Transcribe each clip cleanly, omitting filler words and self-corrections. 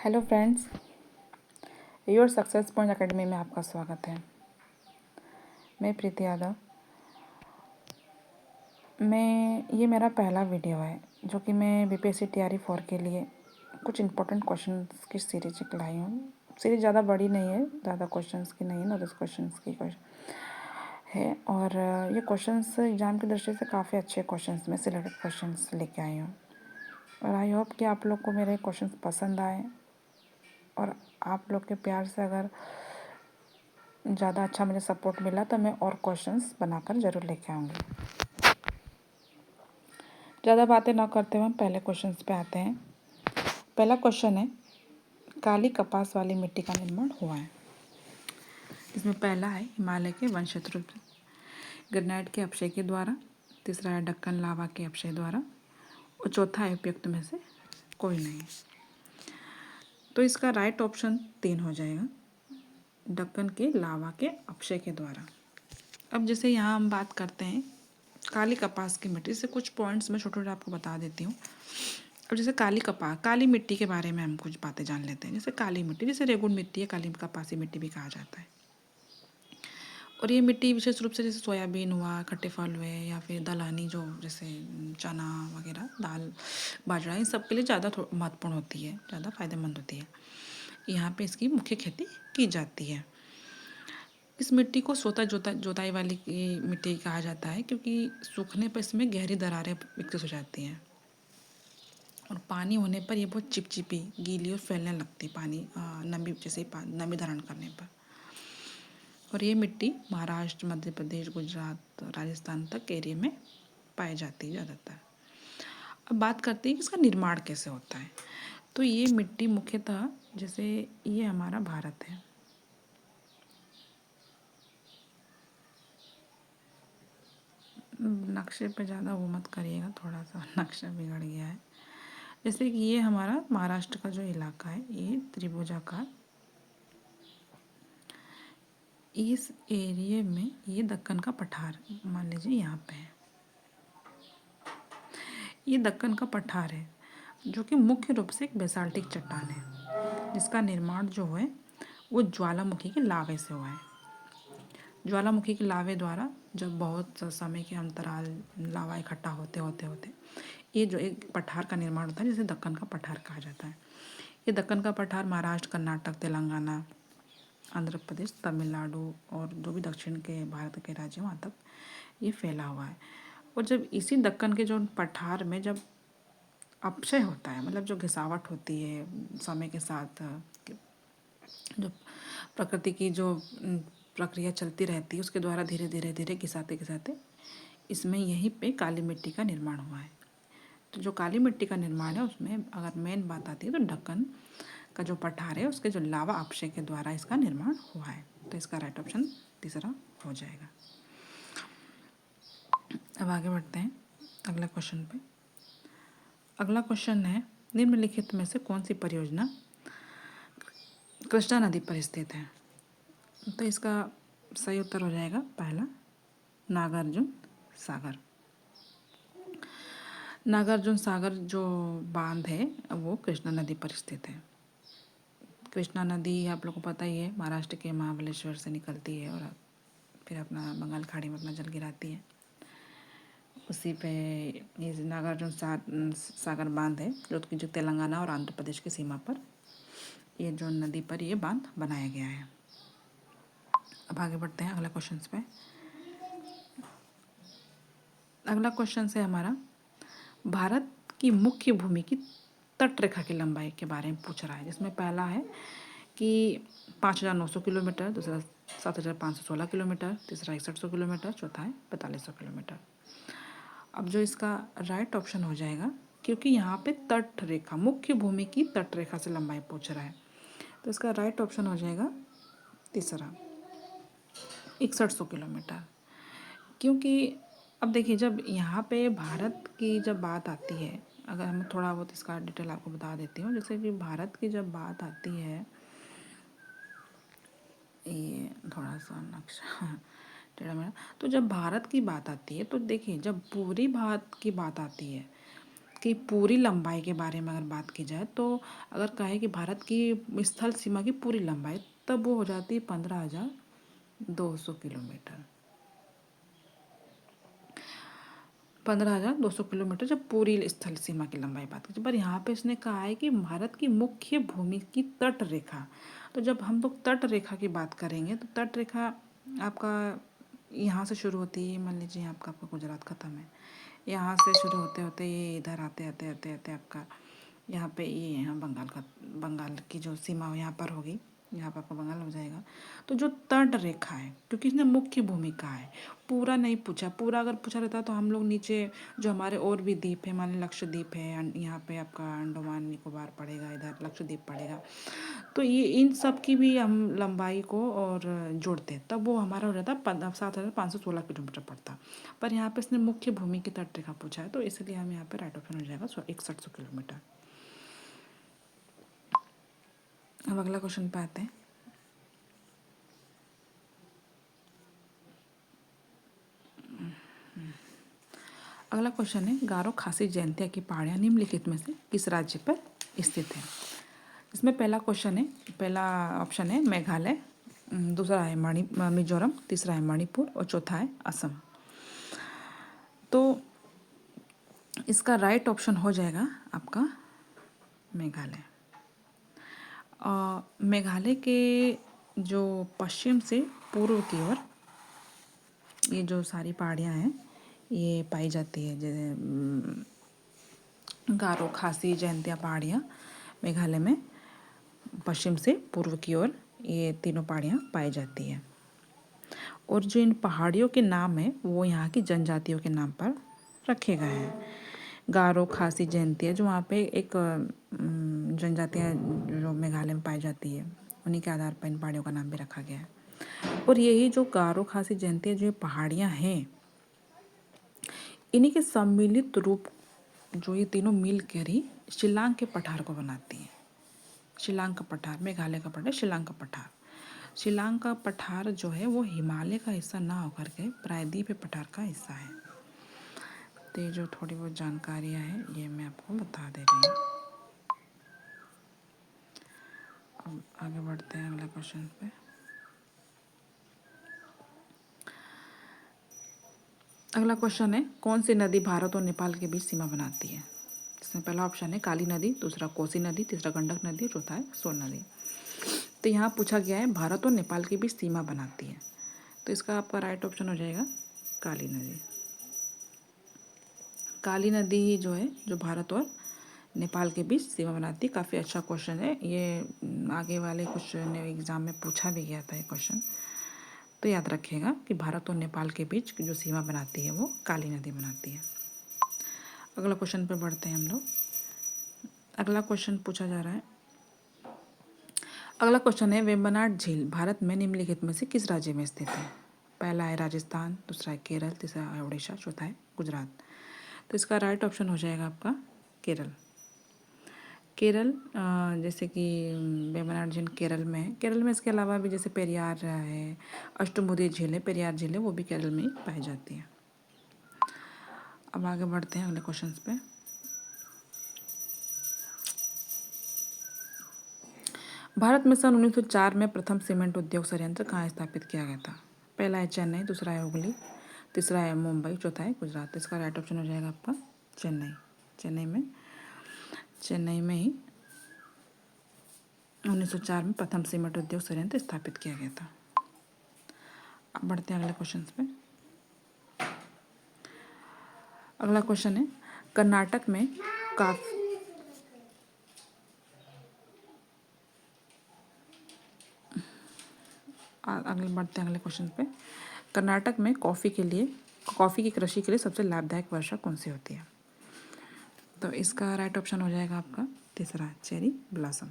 Hello friends, your success point academy में आपका स्वागत है। मैं प्रीति यादव। ये मेरा पहला वीडियो है जो कि मैं बीपीएससी तैयारी 4 के लिए कुछ इम्पोर्टेंट क्वेश्चंस की सीरीज लाई हूँ। सीरीज ज़्यादा बड़ी नहीं है, ज़्यादा क्वेश्चंस की नहीं है, 9-10 क्वेश्चंस की है। और ये क्वेश्चंस एग्ज़ाम की दृष्टि से काफ़ी अच्छे क्वेश्चंस में सिलेक्टेड क्वेश्चंस लेके आई हूँ। और आई होप कि आप लोग को मेरे क्वेश्चंस पसंद आए और आप लोग के प्यार से अगर ज़्यादा अच्छा मुझे सपोर्ट मिला तो मैं और क्वेश्चंस बनाकर ज़रूर लेके आऊँगी। ज़्यादा बातें ना करते हुए हम पहले क्वेश्चंस पे आते हैं। पहला क्वेश्चन है, काली कपास वाली मिट्टी का निर्माण हुआ है। इसमें पहला है हिमालय के वन क्षेत्रों ग्रेनाइट के अपक्षय के द्वारा, तीसरा है दक्कन लावा के अपक्षय द्वारा और चौथा है उपयुक्त में से कोई नहीं। तो इसका राइट ऑप्शन 3 हो जाएगा, दक्कन के लावा के अपक्षय के द्वारा। अब जैसे यहाँ हम बात करते हैं काली कपास की मिट्टी से, कुछ पॉइंट्स मैं छोटे छोटे आपको बता देती हूँ। अब जैसे काली मिट्टी के बारे में हम कुछ बातें जान लेते हैं। जैसे काली मिट्टी, जैसे रेगुन मिट्टी है, काली कपासी मिट्टी भी कहा जाता है। और ये मिट्टी विशेष रूप से जैसे सोयाबीन हुआ, खट्टे फल हुए या फिर दलहनी जो जैसे चना वगैरह, दाल, बाजरा, इन सब के लिए ज़्यादा महत्वपूर्ण होती है, ज़्यादा फायदेमंद होती है। यहाँ पे इसकी मुख्य खेती की जाती है। इस मिट्टी को स्वतः जोताई वाली मिट्टी कहा जाता है क्योंकि सूखने पर इसमें गहरी दरारें विकसित हो जाती हैं और पानी होने पर ये बहुत चिपचिपी, गीली और फैलने लगती पानी नमी जैसे नमी धारण करने पर। और ये मिट्टी महाराष्ट्र, मध्य प्रदेश, गुजरात, राजस्थान तक एरिया में पाई जाती है ज़्यादातर। अब बात करते हैं कि इसका निर्माण कैसे होता है। तो ये मिट्टी मुख्यतः, जैसे ये हमारा भारत है, नक्शे पे ज़्यादा वो मत करिएगा, थोड़ा सा नक्शा बिगड़ गया है। जैसे कि ये हमारा महाराष्ट्र का जो इलाका है, ये त्रिभुजाकार, इस एरिया में ये दक्कन का पठार मान लीजिए यहाँ पे है। ये दक्कन का पठार है जो कि मुख्य रूप से एक बेसाल्टिक चट्टान है जिसका निर्माण जो है वो ज्वालामुखी के लावे से हुआ है। ज्वालामुखी के लावे द्वारा जब बहुत समय के अंतराल लावा इकट्ठा होते होते होते ये जो एक पठार का निर्माण होता है जिसे दक्कन का पठार कहा जाता है। ये दक्कन का पठार महाराष्ट्र, कर्नाटक, तेलंगाना, आंध्र प्रदेश, तमिलनाडु और जो भी दक्षिण के भारत के राज्य वहाँ तक ये फैला हुआ है। और जब इसी दक्कन के जो पठार में जब अपक्षय होता है, मतलब जो घिसावट होती है समय के साथ, जो प्रकृति की जो प्रक्रिया चलती रहती है उसके द्वारा धीरे धीरे धीरे घिसाते घिसाते इसमें यहीं पे काली मिट्टी का निर्माण हुआ है। तो जो काली मिट्टी का निर्माण है उसमें अगर मेन बात आती है तो दक्कन का जो पठार है उसके जो लावा अपक्षय के द्वारा इसका निर्माण हुआ है। तो इसका राइट ऑप्शन तीसरा हो जाएगा। अब आगे बढ़ते हैं अगला क्वेश्चन पे। अगला क्वेश्चन है, निम्नलिखित में से कौन सी परियोजना कृष्णा नदी पर स्थित है। तो इसका सही उत्तर हो जाएगा पहला, नागार्जुन सागर। नागार्जुन सागर जो बांध है वो कृष्णा नदी पर स्थित है। कृष्णा नदी आप लोगों को पता ही है, महाराष्ट्र के महाबलेश्वर से निकलती है और फिर अपना बंगाल खाड़ी में अपना जल गिराती है। उसी पे ये नागार्जुन सागर बांध है जो तेलंगाना और आंध्र प्रदेश की सीमा पर ये जो नदी पर ये बांध बनाया गया है। अब आगे बढ़ते हैं अगला क्वेश्चन पे। अगला क्वेश्चन है हमारा, भारत की मुख्य भूमि की तट रेखा की लंबाई के बारे में पूछ रहा है। जिसमें पहला है कि 5,900 किलोमीटर, दूसरा 7,516 किलोमीटर, तीसरा 6,100 किलोमीटर, चौथा है 4,500 किलोमीटर। अब जो इसका राइट ऑप्शन हो जाएगा, क्योंकि यहाँ पे तट रेखा, मुख्य भूमि की तट रेखा से लंबाई पूछ रहा है, तो इसका राइट ऑप्शन हो जाएगा तीसरा, 6,100 किलोमीटर। क्योंकि अब देखिए जब यहाँ पे भारत की जब बात आती है, अगर हम थोड़ा बहुत इसका डिटेल आपको बता देती हूँ। जैसे कि भारत की जब बात आती है, ये थोड़ा सा नक्शा टेढ़ा मेढ़ा, तो जब भारत की बात आती है तो देखिए जब पूरी भारत की बात आती है की पूरी लंबाई के बारे में अगर बात की जाए तो अगर कहे कि भारत की स्थल सीमा की पूरी लंबाई, तब वो हो जाती है 15,200 किलोमीटर। 15,200 किलोमीटर जब पूरी स्थल सीमा की लंबाई बात की। पर यहाँ पे इसने कहा है कि भारत की मुख्य भूमि की तट रेखा। तो जब हम लोग तट रेखा की बात करेंगे तो तट रेखा आपका यहाँ से शुरू होती है। मान लीजिए आपका गुजरात ख़त्म है, यहाँ से शुरू होते होते ये इधर आते आते आते आते आपका यहाँ पे ये यहाँ बंगाल की जो सीमा हो यहाँ पर होगी, यहाँ पर आपका बंगाल हो जाएगा। तो जो तट रेखा है, क्योंकि इसने मुख्य भूमिका है, पूरा नहीं पूछा। पूरा अगर पूछा रहता तो हम लोग नीचे जो हमारे और भी द्वीप है, मान लीजिए लक्षद्वीप है, यहाँ पे आपका अंडमान निकोबार पड़ेगा, इधर लक्षद्वीप पड़ेगा, तो ये इन सब की भी हम लंबाई को और जोड़ते तब वो हमारा हो जाता 7,516 किलोमीटर पड़ता। पर यहाँ पे इसने मुख्य भूमि की तट रेखा पूछा है, तो इसलिए हम यहाँ पे राइट ऑप्शन हो जाएगा 6100 किलोमीटर। अब अगला क्वेश्चन पे आते हैं। अगला क्वेश्चन है गारो खासी जयंतिया की पहाड़ियाँ निम्नलिखित में से किस राज्य पर स्थित है। इसमें पहला ऑप्शन है मेघालय, दूसरा है मिजोरम, तीसरा है मणिपुर और चौथा है असम। तो इसका राइट ऑप्शन हो जाएगा आपका मेघालय। मेघालय के जो पश्चिम से पूर्व की ओर ये जो सारी पहाड़ियाँ हैं ये पाई जाती है, जैसे गारो खासी जयंतिया पहाड़ियाँ मेघालय में पश्चिम से पूर्व की ओर ये तीनों पहाड़ियाँ पाई जाती है। और जो इन पहाड़ियों के नाम है वो यहाँ की जनजातियों के नाम पर रखे गए हैं। गारो खासी जयंतिया जो वहाँ पे एक जनजातियाँ जो मेघालय में पाई जाती है, उन्हीं के आधार पर इन पहाड़ियों का नाम भी रखा गया है। और यही जो गारो खासी जयंतिया जो पहाड़ियाँ हैं, इन्हीं के सम्मिलित रूप जो ये तीनों मिल कर ही शिलांग के पठार को बनाती हैं। शिलांग का पठार, मेघालय का पठार, शिलांग का पठार। शिलांग का पठार जो है वो हिमालय का हिस्सा ना होकर के प्रायद्वीप पठार का हिस्सा है। तो ये जो थोड़ी बहुत जानकारियाँ हैं ये मैं आपको बता दे रही हूँ। अब आगे बढ़ते हैं अगले क्वेश्चन पे। अगला क्वेश्चन है कौन सी नदी भारत और नेपाल के बीच सीमा बनाती है। इसमें पहला ऑप्शन है काली नदी, दूसरा कोसी नदी, तीसरा गंडक नदी, चौथा है सोन नदी। तो यहाँ पूछा गया है भारत और नेपाल के बीच सीमा बनाती है, तो इसका आपका राइट ऑप्शन हो जाएगा काली नदी। काली नदी ही जो है जो भारत और नेपाल के बीच सीमा बनाती है। काफ़ी अच्छा क्वेश्चन है ये, आगे वाले कुछ एग्ज़ाम में पूछा भी गया था ये क्वेश्चन, तो याद रखिएगा कि भारत और नेपाल के बीच जो सीमा बनाती है वो काली नदी बनाती है। अगला क्वेश्चन पे बढ़ते हैं हम लोग। अगला क्वेश्चन पूछा जा रहा है, अगला क्वेश्चन है वेम्बनाड झील भारत में निम्नलिखित में से किस राज्य में स्थित है। पहला है राजस्थान, दूसरा है केरल, तीसरा है उड़ीसा, चौथा है गुजरात। तो इसका राइट ऑप्शन हो जाएगा आपका केरल। केरल जैसे कि वेम्बनाड झील केरल में है। केरल में इसके अलावा भी जैसे पेरियार है, अष्टमुदी झील है, पेरियार झील है, वो भी केरल में ही पाई जाती है। अब आगे बढ़ते हैं अगले क्वेश्चन पे। भारत में सन 1904 में प्रथम सीमेंट उद्योग संयंत्र कहाँ स्थापित किया गया था। पहला है चेन्नई, दूसरा है हुगली, तीसरा है मुंबई, चौथा है गुजरात। इसका राइट ऑप्शन हो जाएगा आपका चेन्नई। चेन्नई में ही 1904 में प्रथम सीमेंट उद्योग संयंत्र स्थापित किया गया था। अब बढ़ते हैं अगले क्वेश्चन पे। अगला क्वेश्चन है कर्नाटक में आगे बढ़ते हैं अगले क्वेश्चन पे। कर्नाटक में कॉफ़ी की कृषि के लिए सबसे लाभदायक वर्षा कौन सी होती है। तो इसका राइट ऑप्शन हो जाएगा आपका तीसरा चेरी ब्लॉसम।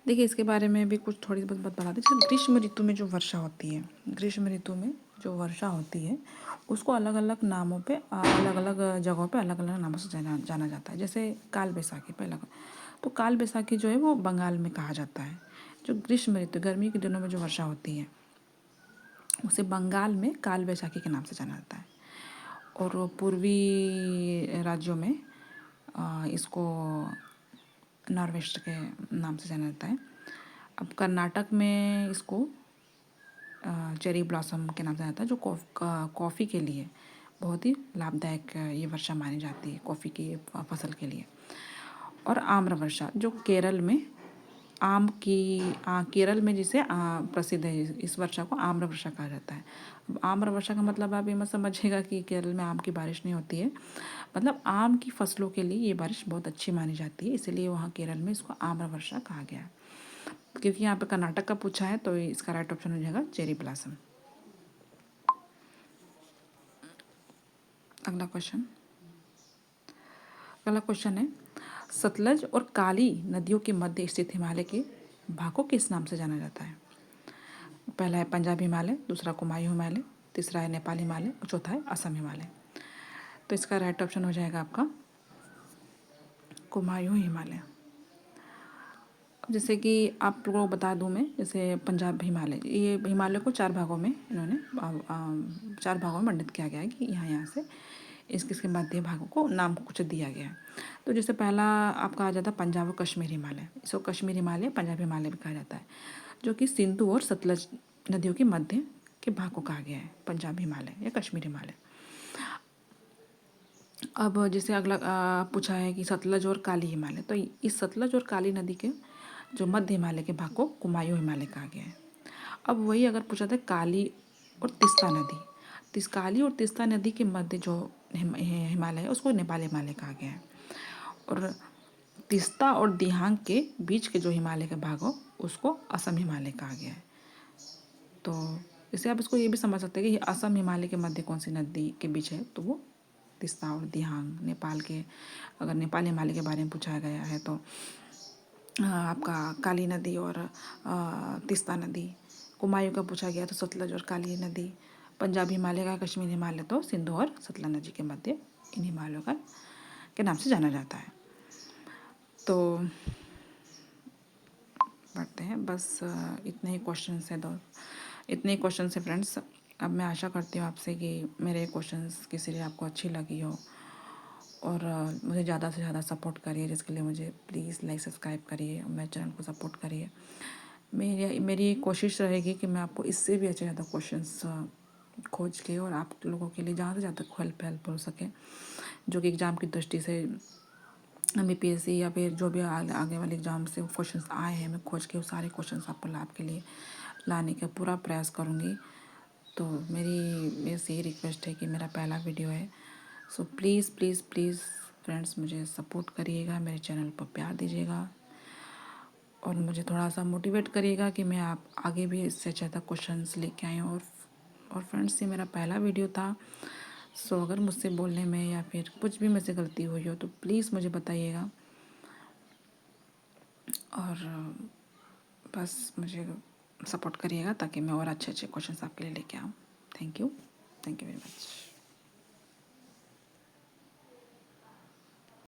देखिए इसके बारे में भी कुछ थोड़ी बहुत बात बता दें। जैसे ग्रीष्म ऋतु में जो वर्षा होती है, ग्रीष्म ऋतु में जो वर्षा होती है उसको अलग अलग नामों पे, अलग अलग जगहों पे अलग अलग नामों से जाना जाता है। जैसे काल बैसाखी पहला, तो काल बैसाखी जो है वो बंगाल में कहा जाता है। जो ग्रीष्म ऋतु गर्मी के दिनों में जो वर्षा होती है उसे बंगाल में काल बैसाखी के नाम से जाना जाता है। और पूर्वी राज्यों में इसको नॉर्वेस्ट के नाम से जाना जाता है। अब कर्नाटक में इसको चेरी ब्लॉसम के नाम से जाता है, जो कॉफ़ी के लिए बहुत ही लाभदायक ये वर्षा मानी जाती है कॉफ़ी की फसल के लिए। और आम्र वर्षा जो केरल में केरल में जिसे प्रसिद्ध है, इस वर्षा को आम्र वर्षा कहा जाता है। अब आम्र वर्षा का मतलब आप ये मत समझिएगा कि केरल में आम की बारिश नहीं होती है, मतलब आम की फसलों के लिए ये बारिश बहुत अच्छी मानी जाती है, इसलिए वहाँ केरल में इसको आम्र वर्षा कहा गया है। क्योंकि यहाँ पे कर्नाटक का पूछा है तो इसका राइट ऑप्शन हो जाएगा चेरी ब्लॉसम। अगला क्वेश्चन है, सतलज और काली नदियों के मध्य स्थित हिमालय के भाग को किस नाम से जाना जाता है? पहला है पंजाब हिमालय, दूसरा कुमायूं हिमालय, तीसरा है नेपाल हिमालय और चौथा है असम हिमालय। तो इसका राइट ऑप्शन हो जाएगा आपका कुमायूं हिमालय। जैसे कि आप लोगों को बता दूं मैं, जैसे पंजाब हिमालय, ये हिमालय को 4 भागों में इन्होंने 4 भागों में मंडित किया गया है कि यहाँ से इसके मध्य भागों को नाम कुछ दिया गया है। तो जैसे पहला आपका आ जाता है पंजाब और कश्मीर हिमालय, इसको कश्मीर हिमालय, पंजाब हिमालय भी कहा जाता है, जो कि सिंधु और सतलज नदियों के मध्य के भाग को कहा गया है पंजाब हिमालय या कश्मीर हिमालय। अब जैसे अगला पूछा है कि सतलज और काली हिमालय, तो इस सतलज और काली नदी के जो मध्य हिमालय के भाग को कुमायूं हिमालय कहा गया है। अब वही अगर पूछा था काली और तीस्ता नदी, तो इस काली और तीस्ता नदी के मध्य जो हिमालय है उसको नेपाल हिमालय कहा गया है। और तीस्ता और दिहांग के बीच के जो हिमालय का भाग हो उसको असम हिमालय कहा गया है। तो इससे आप इसको ये भी समझ सकते हैं कि असम हिमालय के मध्य कौन सी नदी के बीच है, तो वो तीस्ता और दिहांग। नेपाल के, अगर नेपाल हिमालय के बारे में पूछा गया है तो आपका काली नदी और तीस्ता नदी। कुमायूं का पूछा गया तो सतलज और काली नदी। पंजाब हिमालय का, कश्मीर हिमालय तो सिंधु और सतलज नदी के मध्य इन हिमालयों का के नाम से जाना जाता है। तो पढ़ते हैं, बस इतने ही क्वेश्चन है फ्रेंड्स। अब मैं आशा करती हूँ आपसे कि मेरे क्वेश्चंस की सीरीज आपको अच्छी लगी हो और मुझे ज़्यादा से ज़्यादा सपोर्ट करिए, जिसके लिए मुझे प्लीज़ लाइक सब्सक्राइब करिए और मेरे चैनल को सपोर्ट करिए। मेरी कोशिश रहेगी कि मैं आपको इससे भी अच्छे ज़्यादा क्वेश्चंस खोज के और आप लोगों के लिए ज़्यादा से ज़्यादा हेल्प हो सके, जो कि एग्ज़ाम की दृष्टि से BPSC या फिर जो भी आगे वाले एग्ज़ाम से क्वेश्चंस आए हैं, मैं खोज के वो सारे क्वेश्चंस आपके लिए लाने का पूरा प्रयास करूँगी। तो मेरे से ये रिक्वेस्ट है कि मेरा पहला वीडियो है, so please please please friends मुझे सपोर्ट करिएगा, मेरे चैनल पर प्यार दीजिएगा और मुझे थोड़ा सा मोटिवेट करिएगा कि मैं आप आगे भी इससे ज़्यादा क्वेश्चंस लेके आई हूँ। और फ्रेंड्स, ये मेरा पहला वीडियो था, सो अगर मुझसे बोलने में या फिर कुछ भी मुझसे गलती हुई हो तो प्लीज़ मुझे बताइएगा। और बस मुझे सपोर्ट करिएगा ताकि मैं और अच्छे अच्छे क्वेश्चंस आपके लिए लेके आऊँ। Thank you very much.